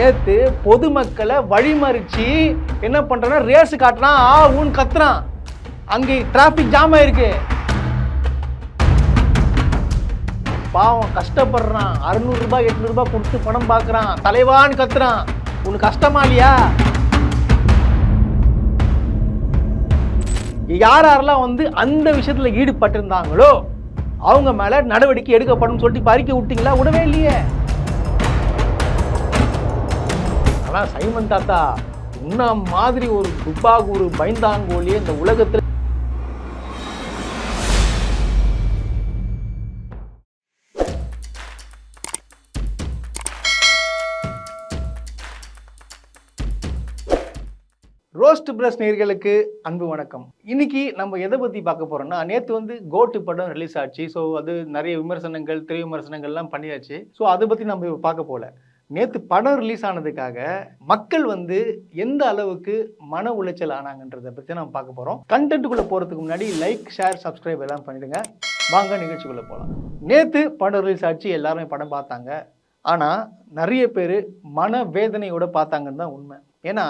நேத்து பொதுமக்களை வழிமறிச்சு என்ன பண்றான்னா ரேஸ் காட்டுறான், ஊன்னு கத்துறான். அங்கே டிராபிக் ஜாம் ஆயிருக்கு. பாவம் கஷ்டப்படுறான், 600 ரூபாய் 800 ரூபாய் கொடுத்து படம் பார்க்குறான், தலைவான்னு கத்துறான். உனக்கு கஷ்டமா இல்லையா? யாரெல்லாம் அந்த விஷயத்துல ஈடுபட்டிருந்தாங்களோ அவங்க மேல நடவடிக்கை எடுக்கப்படும் சொல்லிட்டு பறிக்க விட்டீங்களா? விடவே இல்லையே. ஆனால் சைமன் தாத்தா உன்ன மாதிரி ஒரு துப்பாக்கூரு பயந்தாங்கோலியே இந்த உலகத்தில் ரோஸ்ட் பிரஸ் நேயர்களுக்கு அன்பு வணக்கம். இன்னைக்கு நம்ம எதை பற்றி பார்க்க போகிறோம்னா, நேற்று கோட்டு படம் ரிலீஸ் ஆச்சு. ஸோ அது நிறைய விமர்சனங்கள், திரை விமர்சனங்கள்லாம் பண்ணியாச்சு. ஸோ அதை பற்றி நம்ம பார்க்க போகல. நேற்று படம் ரிலீஸ் ஆனதுக்காக மக்கள் எந்த அளவுக்கு மன உளைச்சல் ஆனாங்கன்றதை பற்றி நம்ம பார்க்க போகிறோம். கண்டென்ட்டுக்குள்ளே போகிறதுக்கு முன்னாடி லைக், ஷேர், சப்ஸ்கிரைப் எல்லாம் பண்ணிவிடுங்க. வாங்க நிகழ்ச்சிக்குள்ளே போகலாம். நேற்று படம் ரிலீஸ் ஆச்சு, எல்லாருமே படம் பார்த்தாங்க. ஆனால் நிறைய பேர் மன வேதனையோடு பார்த்தாங்கன்னு தான் உண்மை. ஏன்னா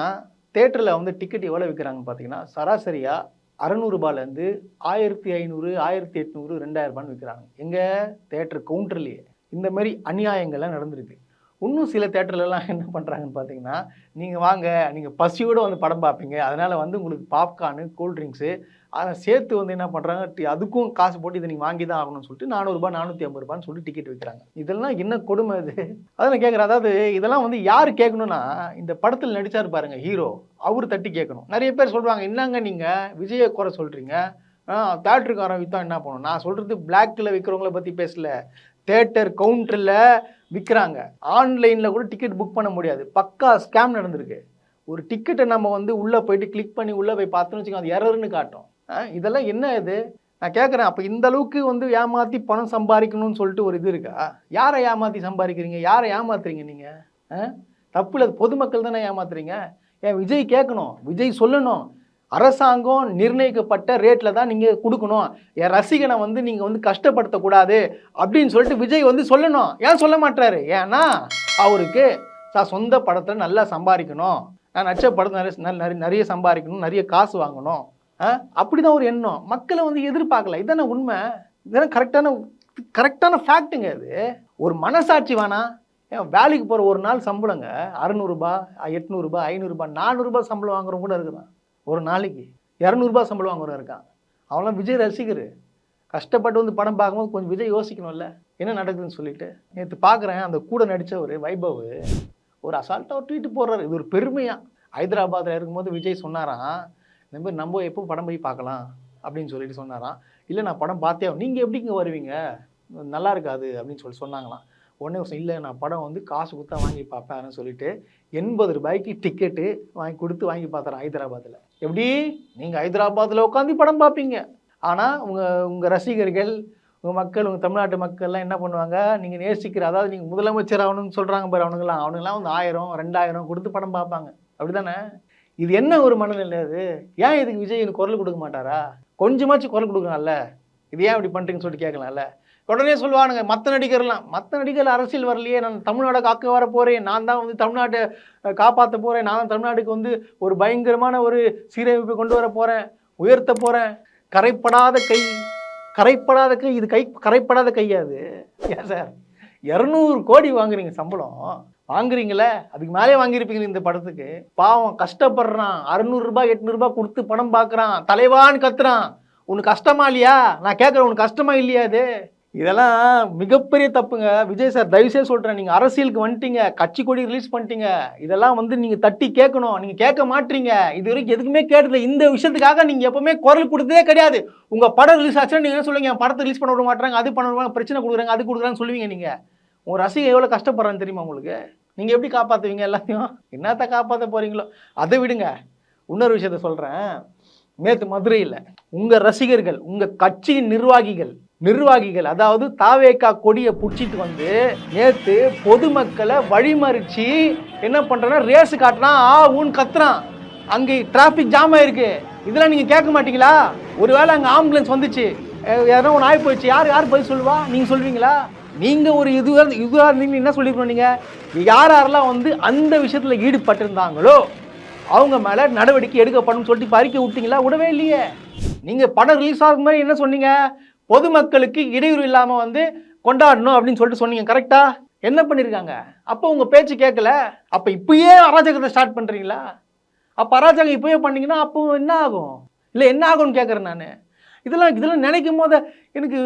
தேட்டரில் டிக்கெட் எவ்வளோ விற்கிறாங்கன்னு பார்த்தீங்கன்னா, சராசரியாக 600 ரூபாயிலேருந்து 1500, 1800, 2000 ரூபான்னு விற்கிறாங்க. எங்கள் தேட்டர் கவுண்டர்லேயே இந்த மாதிரி அநியாயங்கள்லாம் நடந்திருக்கு. இன்னும் சில தேட்டர்லலாம் என்ன பண்ணுறாங்கன்னு பார்த்தீங்கன்னா, நீங்கள் வாங்க, நீங்கள் பசியோடு படம் பார்ப்பீங்க, அதனால் உங்களுக்கு பாப்கார்னு, கூல்ட்ரிங்க்ஸு அதை சேர்த்து என்ன பண்ணுறாங்க, அதுக்கும் காசு போட்டு இதை நீங்கள் வாங்கி தான் ஆகணும்னு சொல்லிட்டு 400 ரூபாய் 450 ரூபான்னு சொல்லிட்டு டிக்கெட் விற்கிறாங்க. இதெல்லாம் என்ன கொடுமை இது? அதை நான் கேட்குறேன். அதாவது இதெல்லாம் யார் கேட்கணும்னா, இந்த படத்தில் நடித்தார் பாருங்க ஹீரோ, அவர் தட்டி கேட்கணும். நிறைய பேர் சொல்கிறாங்க, என்னங்க நீங்கள் விஜயை குறை சொல்கிறீங்க, தேட்டருக்காரன் விற்றா என்ன பண்ணணும்? நான் சொல்கிறது பிளாக்கில் விற்கிறவங்கள பற்றி பேசல, தேட்டர் கவுண்டரில் விற்கிறாங்க. ஆன்லைனில் கூட டிக்கெட் புக் பண்ண முடியாது. பக்கா ஸ்கேம் நடந்திருக்கு. ஒரு டிக்கெட்டை நம்ம உள்ளே போயிட்டு கிளிக் பண்ணி உள்ளே போய் பார்த்தோன்னு வச்சுக்கோங்க, அது எரர்னு காட்டும். இதெல்லாம் என்ன இது? நான் கேட்குறேன். அப்போ இந்த அளவுக்கு ஏமாற்றி பணம் சம்பாதிக்கணும்னு சொல்லிட்டு ஒரு இது இருக்கா? யாரை ஏமாற்றி சம்பாதிக்கிறீங்க? யாரை ஏமாத்துறீங்க நீங்கள்? தப்பு இல்லை, பொதுமக்கள் தானே ஏமாத்துறீங்க. ஏன் விஜய் கேட்கணும், விஜய் சொல்லணும், அரசாங்கம் நிர்ணயிக்கப்பட்ட ரேட்டில் தான் நீங்கள் கொடுக்கணும், என் ரசிகனை நீங்கள் கஷ்டப்படுத்தக்கூடாது அப்படின்னு சொல்லிட்டு விஜய் சொல்லணும். ஏன் சொல்ல மாட்டாரு? ஏன்னா அவருக்கு சொந்த படத்தில் நல்லா சம்பாதிக்கணும், நான் நச்ச படத்தை நிறைய சம்பாதிக்கணும், நிறைய காசு வாங்கணும், அப்படிதான் ஒரு எண்ணம். மக்களை எதிர்பார்க்கல. இதுதானே உண்மை, இதுதானே கரெக்டான ஃபேக்ட்டுங்க. இது ஒரு மனசாட்சி வேணா? ஏன் வேலைக்கு போகிற ஒரு நாள் சம்பளங்க 600 ரூபாய், 800 ரூபாய், 500 ரூபாய், 400 ரூபாய் சம்பளம் வாங்குறவங்க கூட இருக்குதான். ஒரு நாளைக்கு 200 ரூபாய் சம்பளம் வாங்குறவங்க இருக்கான். அவங்களாம் விஜய் ரசிகர். கஷ்டப்பட்டு படம் பார்க்கும்போது கொஞ்சம் விஜய் யோசிக்கணும்ல என்ன நடக்குதுன்னு சொல்லிட்டு. நேற்று பார்க்குறேன், அந்த கூட நடித்த ஒரு வைபவ் ஒரு அசால்ட்டாக ஒரு ட்வீட் போடுறாரு. இது ஒரு பெருமையாக. ஹைதராபாத்தில் இருக்கும்போது விஜய் சொன்னாராம், இந்த மாதிரி நம்ம எப்போ படம் போய் பார்க்கலாம் அப்படின்னு சொல்லிட்டு சொன்னாராம். இல்லை நான் படம் பார்த்தே, நீங்கள் எப்படிங்க வருவீங்க, நல்லா இருக்காது அப்படின்னு சொன்னாங்களாம். உடனே இல்லை, நான் படம் காசு கொடுத்தா வாங்கி பார்ப்பேன் அப்படின்னு சொல்லிட்டு 80 ரூபாய்க்கு டிக்கெட்டு வாங்கி பார்த்தாரேன் ஹைதராபாத்தில். எப்படி நீங்கள் ஹைதராபாத்தில் உட்காந்து படம் பார்ப்பீங்க, ஆனால் உங்கள் ரசிகர்கள், உங்கள் மக்கள், உங்கள் தமிழ்நாட்டு மக்கள்லாம் என்ன பண்ணுவாங்க, நீங்கள் நேசிக்கிற, அதாவது நீங்கள் முதலமைச்சர் ஆகணும்னு சொல்கிறாங்க பாரு, அவனுங்களாம் 1000, 2000 கொடுத்து படம் பார்ப்பாங்க. அப்படி தானே? இது என்ன ஒரு மனநிலை அது? ஏன் இதுக்கு விஜய் குரல் கொடுக்க மாட்டாரா? கொஞ்சமாச்சும் குரல் கொடுக்கலாம்ல. இது ஏன் இப்படி பண்ணுறீங்கன்னு சொல்லிட்டு கேட்கலாம்ல. உடனே சொல்லுவானுங்க மற்ற நடிகர் அரசியல் வரலையே, நான் தமிழ்நாடை காக்க வர போகிறேன், நான் தான் தமிழ்நாட்டை காப்பாற்ற போகிறேன், நான் தான் தமிழ்நாட்டுக்கு ஒரு பயங்கரமான ஒரு சீரமைப்பை கொண்டு வர போகிறேன், உயர்த்த போகிறேன். கரைப்படாத கை, இது கரைப்படாத கையாது. ஏன் சார் 200 கோடி வாங்குறீங்க சம்பளம், வாங்குறீங்களே, அதுக்கு மேலே வாங்கியிருப்பீங்க இந்த படத்துக்கு. பாவம் கஷ்டப்படுறான், 600 ரூபாய் 800 ரூபாய் கொடுத்து படம் பார்க்குறான், தலைவான்னு கத்துறான். உனக்கு கஷ்டமா இல்லையா? நான் கேட்குறேன், உனக்கு கஷ்டமா இல்லையா? அது இதெல்லாம் மிகப்பெரிய தப்புங்க. விஜய் சார் தயவுசெய்து சொல்கிறேன், நீங்கள் அரசியலுக்கு வந்துட்டீங்க, கட்சி கொடி ரிலீஸ் பண்ணிட்டீங்க, இதெல்லாம் நீங்கள் தட்டி கேட்கணும். நீங்கள் கேட்க மாட்டீங்க. இது வரைக்கும் எதுக்குமே கேட்டதில்லை. இந்த விஷயத்துக்காக நீங்கள் எப்போவுமே குரல் கொடுத்ததே கிடையாது. உங்கள் படம் ரிலீஸ் ஆச்சுன்னா நீங்கள் என்ன சொல்லுவீங்க, என் படத்தை ரிலீஸ் பண்ண விட மாட்டாங்க, அது பண்ண விடுவாங்க, பிரச்சனை கொடுக்குறாங்க, அது கொடுக்குறாங்கன்னு சொல்லுவீங்க. நீங்கள் உங்கள் ரசிகை எவ்வளோ கஷ்டப்படுறான்னு தெரியுமா உங்களுக்கு? நீங்கள் எப்படி காப்பாற்றுவீங்க எல்லாத்தையும்? என்னத்தை காப்பாற்ற போகிறீங்களோ அதை விடுங்க. இன்னொரு விஷயத்த சொல்கிறேன். நேற்று மதுரையில் உங்கள் ரசிகர்கள், உங்கள் கட்சியின் நிர்வாகிகள் அதாவது தாவேகா கொடியை பிடிச்சிட்டு நேற்று பொதுமக்களை வழிமறிச்சு என்ன பண்ணுறேன்னா ரேஸ் காட்டுறான், ஊன்னு கத்துறான். அங்கே டிராஃபிக் ஜாம் ஆயிருக்கு. இதெல்லாம் நீங்கள் கேட்க மாட்டீங்களா? ஒருவேளை அங்கே ஆம்புலன்ஸ் வந்துச்சு, யாரும் ஒன்று ஆகி போயிடுச்சு, யார் பதில் சொல்லுவா? நீங்கள் சொல்வீங்களா? நீங்கள் ஒரு இதுவாக இருந்தீங்க என்ன சொல்லியிருக்கணும், நீங்கள் யாரெல்லாம் வந்து அந்த விஷயத்தில் ஈடுபட்டிருந்தாங்களோ அவங்க மேலே நடவடிக்கை எடுக்கப்படும் சொல்லிட்டு அறிக்கை விட்டீங்களா? விடவே இல்லையே. நீங்கள் படம் ரிலீஸ் ஆகும் மாதிரி என்ன சொன்னீங்க? பொதுமக்களுக்கு இடையூறு இல்லாமல் வந்து கொண்டாடணும் அப்படின்னு சொல்லிட்டு சொன்னீங்க. கரெக்டா? என்ன பண்ணியிருக்காங்க? அப்போ உங்கள் பேச்சு கேட்கல. அப்போ இப்பயே அராஜகத்தை ஸ்டார்ட் பண்ணுறீங்களா? அப்போ அராஜகம் இப்போயே பண்ணீங்கன்னா அப்போ என்ன ஆகும்? இல்லை என்ன ஆகும்னு கேட்குறேன் நான். இதெல்லாம் நினைக்கும் போது எனக்கு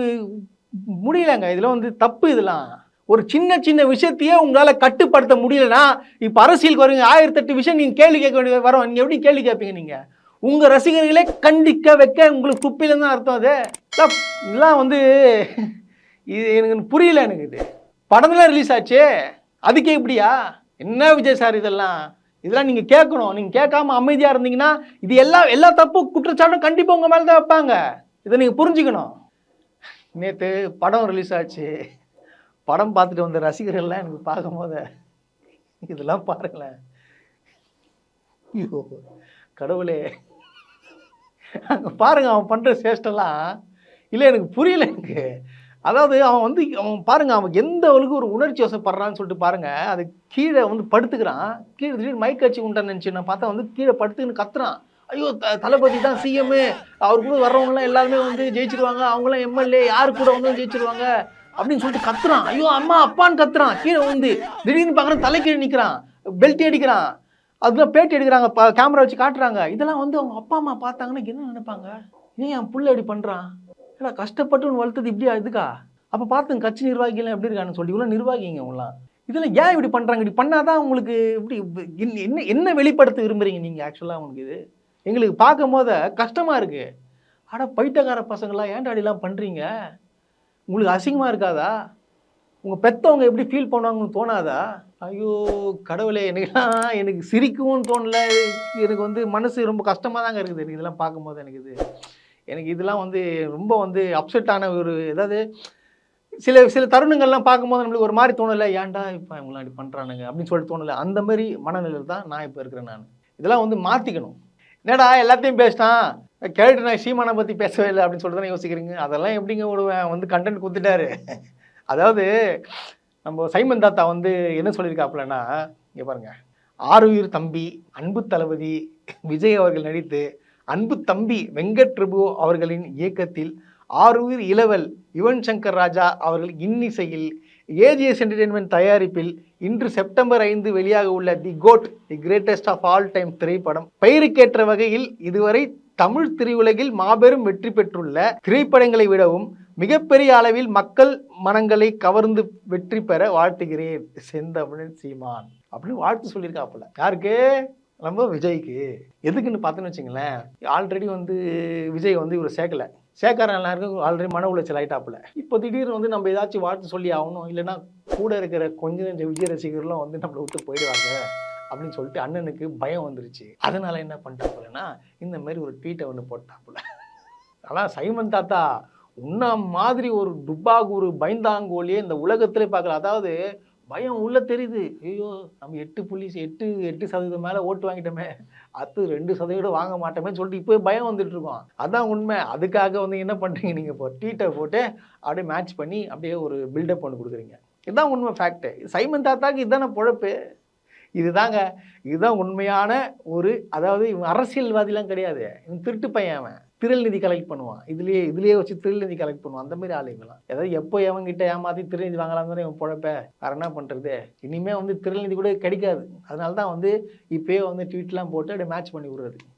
முடியலங்க. இதெல்லாம் வந்து தப்பு. இதெல்லாம் ஒரு சின்ன சின்ன விஷயத்தையே உங்களால் கட்டுப்படுத்த முடியலன்னா இப்போ அரசியலுக்கு வருங்க 1008 விஷயம் நீங்கள் கேள்வி கேட்க வேண்டிய வரோம். நீங்கள் எப்படி கேள்வி கேட்பீங்க? நீங்கள் உங்கள் ரசிகர்களே கண்டிக்க வைக்க உங்களுக்கு குப்பியில தான் அர்த்தம். அது இதெல்லாம் வந்து இது எனக்கு புரியல. எனக்கு இது படம்லாம் ரிலீஸ் ஆச்சு, அதுக்கே இப்படியா? என்ன விஜய் சார் இதெல்லாம் நீங்கள் கேட்கணும். நீங்கள் கேட்காம அமைதியாக இருந்தீங்கன்னா இது எல்லா தப்பு குற்றச்சாட்டும் கண்டிப்பாக உங்கள் மேலே தான் வைப்பாங்க. இதை நீங்கள் புரிஞ்சுக்கணும். நேற்று படம் ரிலீஸ் ஆச்சு, படம் பார்த்துட்டு வந்த ரசிகர்கள்லாம் எனக்கு பார்க்கும் போது இதெல்லாம் பாருங்களேன். ஐயோ கடவுளே, அங்கே பாருங்க அவன் பண்ணுற சேஷ்டெல்லாம். இல்லை எனக்கு புரியல. எனக்கு அதாவது அவன் பாருங்க, அவன் எந்த அளவுக்கு ஒரு உணர்ச்சி வசப்படுறான்னு சொல்லிட்டு பாருங்க. அது கீழே வந்து படுத்துக்கிறான். கீழே திடீர்னு மைக் கட்சி உண்டான்னு நினச்சி நான் பார்த்தா வந்து கீழே படுத்துக்கின்னு கத்துறான். ஐயோ தளபதி தான் சிஎம், அவர் கூட வர்றவங்கலாம் எல்லாருமே வந்து ஜெயிச்சிருவாங்க, அவங்களாம் எம்எல்ஏ யார் கூட வந்து ஜெயிச்சிருவாங்க அப்படின்னு சொல்லிட்டு கத்துறான். ஐயோ அம்மா அப்பான்னு கத்துறான். கீழே வந்து திடீர்னு பார்க்குறான், தலைக்கீழே நிற்கிறான், பெல்ட் அடிக்கிறான். அதெல்லாம் பேட்டி எடுக்கிறாங்க, கேமரா வச்சு காட்டுறாங்க. இதெல்லாம் வந்து அவங்க அப்பா அம்மா பார்த்தாங்கன்னா என்ன நினைப்பாங்க? ஏன் என் புள்ள இப்படி பண்ணுறான்? ஏன்னா கஷ்டப்பட்டு ஒன்று வளர்த்தது இப்படியா இதுக்கா? அப்போ பார்த்துங்க கட்சி நிர்வாகிகள் எப்படி இருக்கான்னு சொல்லி இவ்வளோ நிர்வாகிங்க அவங்களாம். இதெல்லாம் ஏன் இப்படி பண்ணுறாங்க? இப்படி பண்ணாதான் உங்களுக்கு இப்படி என்ன வெளிப்படுத்த விரும்புகிறீங்க நீங்கள்? ஆக்சுவலாக உங்களுக்கு இது எங்களுக்கு பார்க்கும் போது கஷ்டமாக இருக்குது. ஆனால் பைத்தியக்கார பசங்களாம் ஏன்டாடிலாம் பண்ணுறீங்க? உங்களுக்கு அசிங்கமாக இருக்காதா? உங்கள் பெற்றவங்க எப்படி ஃபீல் பண்ணுவாங்கன்னு தோணாதா? ஐயோ கடவுளே, எனக்கு சிரிக்கவும் தோணலை. எனக்கு வந்து மனசு ரொம்ப கஷ்டமாக தாங்க இருக்குது எனக்கு இதெல்லாம் பார்க்கும்போது. எனக்கு இதெல்லாம் வந்து ரொம்ப வந்து அப்செட்டான ஒரு ஏதாவது சில தருணங்கள்லாம் பார்க்கும்போது நம்மளுக்கு ஒரு மாதிரி தோணலை. ஏன்டா இப்போ இவங்களாம் இப்படி பண்ணுறானுங்க அப்படின்னு சொல்லிட்டு தோணலை. அந்த மாதிரி மனநிலையில் தான் நான் இப்போ இருக்கிறேன். நான் இதெல்லாம் வந்து மாற்றிக்கணும். என்னடா எல்லாத்தையும் பேசிட்டான், கேட்டு நான் சீமானை பற்றி பேசவே இல்லை அப்படின்னு சொல்லிட்டு தானே யோசிக்கிறீங்க. அதெல்லாம் எப்படிங்க விடுவேன்? வந்து கண்டென்ட் கொடுத்துட்டாரு. அதாவது நம்ம சைமன் தாத்தா வந்து என்ன சொல்லியிருக்காப்புலன்னா, இங்கே பாருங்க, ஆருயிர் தம்பி அன்பு தளபதி விஜய் அவர்கள் நடித்து அன்பு தம்பி வெங்கட் பிரபு அவர்களின் இயக்கத்தில் ஆருயிர் இளவல் யுவன் சங்கர் ராஜா அவர்கள் இன்னிசையில் ஏஜிஎஸ் என்டர்டெயின்மெண்ட் தயாரிப்பில் இன்று செப்டம்பர் 5 வெளியாக உள்ள the GOAT the greatest of all time திரைப்படம் பெயருக்கேற்ற வகையில் இதுவரை தமிழ் திரையுலகில் மாபெரும் வெற்றி பெற்றுள்ள திரைப்படங்களை விடவும் மிகப்பெரிய அளவில் மக்கள் மனங்களை கவர்ந்து வெற்றி பெற வாழ்த்துகிறேன் செந்தமிழன் சீமான் அப்படின்னு வாழ்த்து சொல்லியிருக்காப்புல. யாருக்கு? நம்ம விஜய்க்கு. எதுக்குன்னு பார்த்தோன்னு வச்சுங்களேன், ஆல்ரெடி வந்து விஜய் வந்து இவரை சேர்க்கார எல்லாருக்கும் ஆல்ரெடி மன உளைச்சல் ஆகிட்டாப்புல. இப்போ திடீர்னு வந்து நம்ம ஏதாச்சும் வாழ்த்து சொல்லி ஆகணும், இல்லைன்னா கூட இருக்கிற கொஞ்சம் விஜய் ரசிகர்களும் வந்து நம்மளை விட்டு போயிடுவாங்க அப்படின்னு சொல்லிட்டு அண்ணனுக்கு பயம் வந்துருச்சு. அதனால என்ன பண்ணிட்டாப்புலன்னா இந்த மாதிரி ஒரு ட்வீட்டை ஒன்று போட்டாப்புல. ஆனால் சைமன் தாத்தா உன்ன மாதிரி ஒரு டுப்பாகூர் பயந்தாங்கோலியே இந்த உலகத்திலே பார்க்கல. அதாவது பயம் உள்ள தெரியுது. ஐயோ நம்ம 8% மேலே ஓட்டு வாங்கிட்டோமே, அது 2% வாங்க மாட்டோமேன்னு சொல்லிட்டு இப்போ பயம் வந்துட்டு இருக்கோம். அதான் உண்மை. அதுக்காக வந்து என்ன பண்ணுறீங்க நீங்கள்? இப்போ ட்வீட்டை போட்டு அப்படியே மேட்ச் பண்ணி அப்படியே ஒரு பில்டப் ஒன்று கொடுக்குறீங்க. இதுதான் உண்மை, ஃபேக்ட்டு. சைமன் தாத்தாக்கு இதுதானே பொழப்பு. இதுதான் உண்மையான ஒரு, அதாவது இவன் அரசியல்வாதிலாம் கிடையாது, இவன் திருட்டு பையன். அவன் திரள் நிதி கலெக்ட் பண்ணுவான். இதுலேயே வச்சு திரள் நிதி கலெக்ட் பண்ணுவான். அந்த மாதிரி ஆளுங்களாம். ஏதாவது எப்போ எவன்கிட்ட ஏமாற்றி திரள் நிதி வாங்கலாம்னு இவன் பொழப்ப. வேறு என்ன பண்ணுறது? இனிமேல் வந்து திரள் நிதி கூட கிடைக்காது. அதனால தான் வந்து இப்போயே வந்து ட்வீட்லாம் போட்டு அப்படியே மேட்ச் பண்ணி விடுறது.